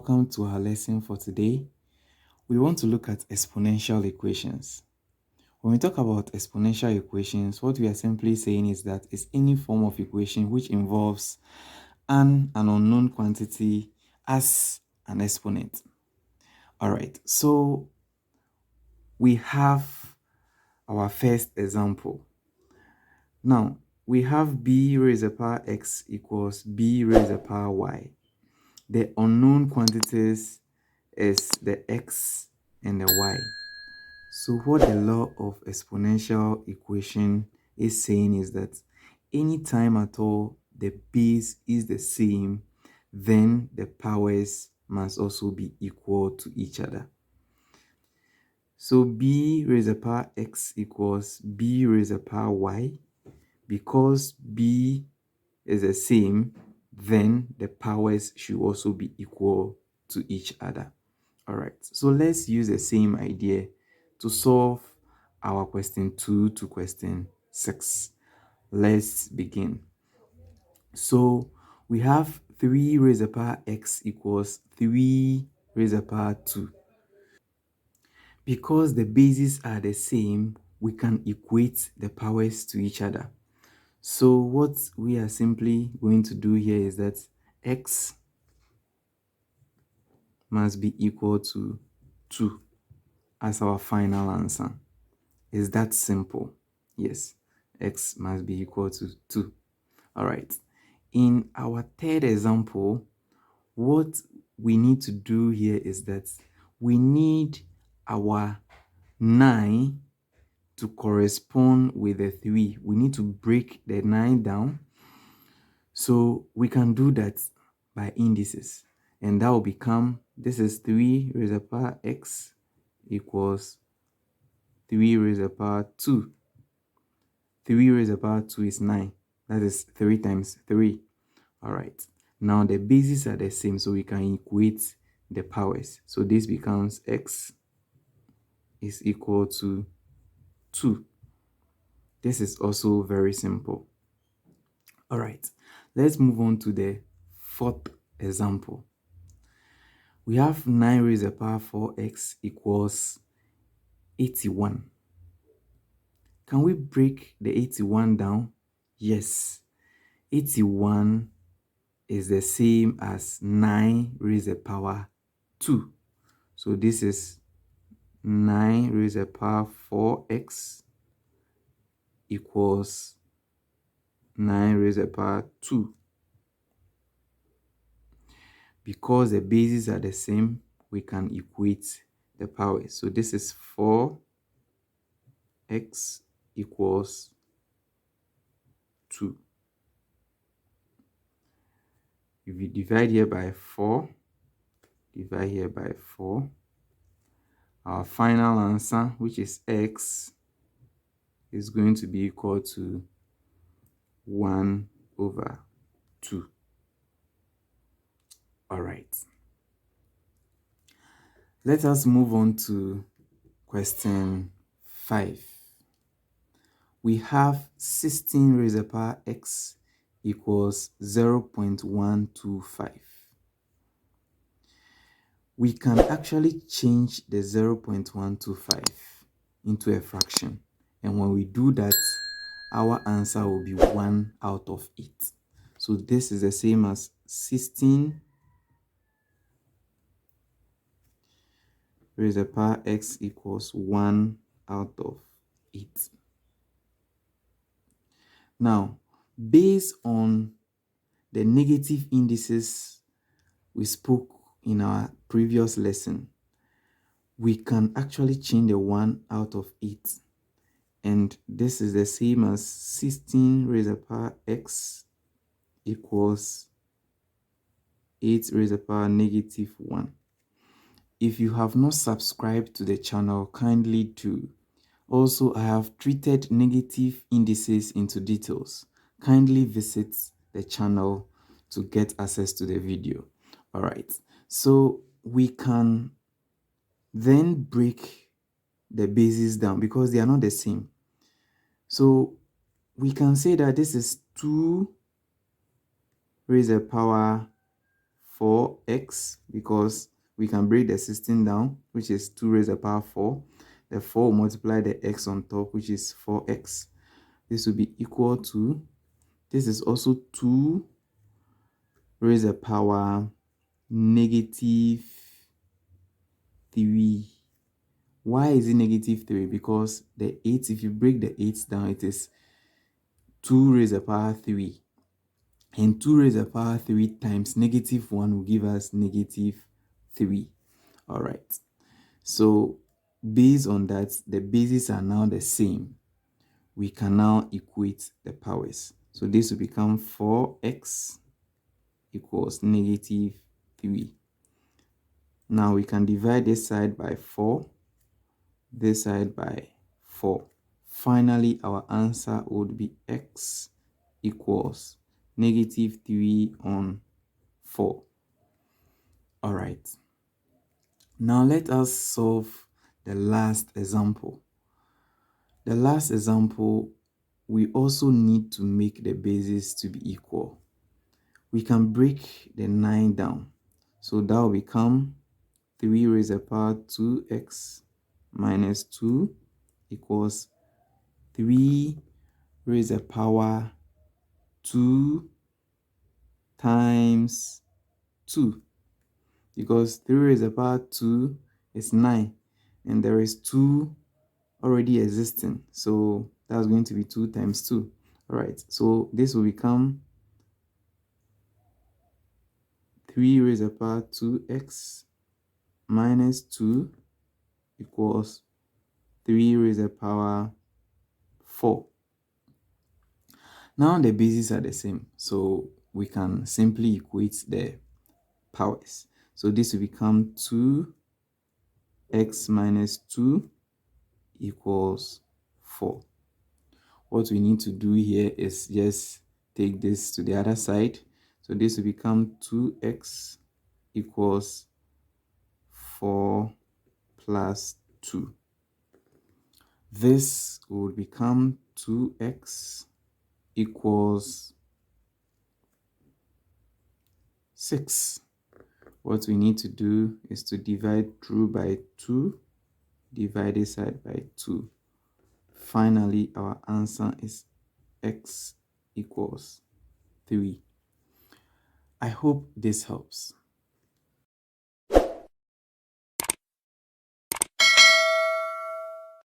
welcome to our lesson for today. We want to look at exponential equations. When we talk about exponential equations, what we are simply saying is that it's any form of equation which involves an unknown quantity as an exponent. All right, so we have our first example. Now, we have b raised to the power x equals b raised to the power y. The unknown quantities is the x and the y. So what the law of exponential equation is saying is that anytime at all the base is the same, then the powers must also be equal to each other. So b raised to the power x equals b raised to the power y. Because b is the same, then the powers should also be equal to each other. All right, so let's use the same idea to solve our question 2 to question 6. Let's begin. So we have 3 raised to the power x equals 3 raised to the power 2. Because the bases are the same, we can equate the powers to each other. So what we are simply going to do here is that x must be equal to 2 as our final answer. Is that simple? Yes, x must be equal to 2. All right. In our third example, what we need to do here is that we need our 9 to correspond with the 3. We need to break the 9 down. So we can do that by indices. And that will become, this is 3 raised to the power x equals 3 raised to the power 2. 3 raised to the power 2 is 9. That is 3 times 3. All right. Now the bases are the same, so we can equate the powers. So this becomes x is equal to 2. This is also very simple. All right. Let's move on to the fourth example. We have 9 raised to the power 4x equals 81. Can we break the 81 down? Yes. 81 is the same as 9 raised to the power 2. So this is 9 raised to the power 4x equals 9 raised to the power 2. Because the bases are the same, we can equate the powers. So this is 4x equals 2. If you divide here by 4, divide here by 4, our final answer, which is x, is going to be equal to 1 over 2. All right. Let us move on to question 5. We have 16 raised to the power x equals 0.125. We can actually change the 0.125 into a fraction. And when we do that, our answer will be 1 out of 8. So this is the same as 16 raised to the power x equals 1 out of 8. Now, based on the negative indices we spoke in our previous lesson, we can actually change the 1 out of 8. And this is the same as 16 raised to the power x equals 8 raised to the power negative 1. If you have not subscribed to the channel, kindly do. Also, I have treated negative indices into details. Kindly visit the channel to get access to the video. All right, so we can then break the bases down because they are not the same. So we can say that this is 2 raised to the power 4x, because we can break the 16 down, which is 2 raised to the power 4. The 4 will multiply the x on top, which is 4x. This will be equal to, this is also 2 raised to the power negative 3. Why is it negative 3? Because the 8, if you break the 8 down, it is 2 raised to the power 3. And 2 raised to the power 3 times negative 1 will give us negative 3. All right. So based on that, the bases are now the same. We can now equate the powers. So this will become 4x equals negative 3. Now we can divide this side by 4, this side by 4. Finally, our answer would be x equals negative 3 on 4. All right. Now let us solve the last example. The last example, we also need to make the bases to be equal. We can break the 9 down. So that will become 3 raised to the power 2x minus 2 equals 3 raised to the power 2 times 2. Because 3 raised to the power 2 is 9. And there is 2 already existing. So that's going to be 2 times 2. All right. So this will become 3 raised to the power 2x minus 2 equals 3 raised to the power 4. Now the bases are the same, so we can simply equate the powers. So this will become 2x minus 2 equals 4. What we need to do here is just take this to the other side. So this will become 2x equals 4 plus 2. This would become 2x equals 6. What we need to do is to divide through by 2, divide this side by 2. Finally, our answer is x equals 3. I hope this helps.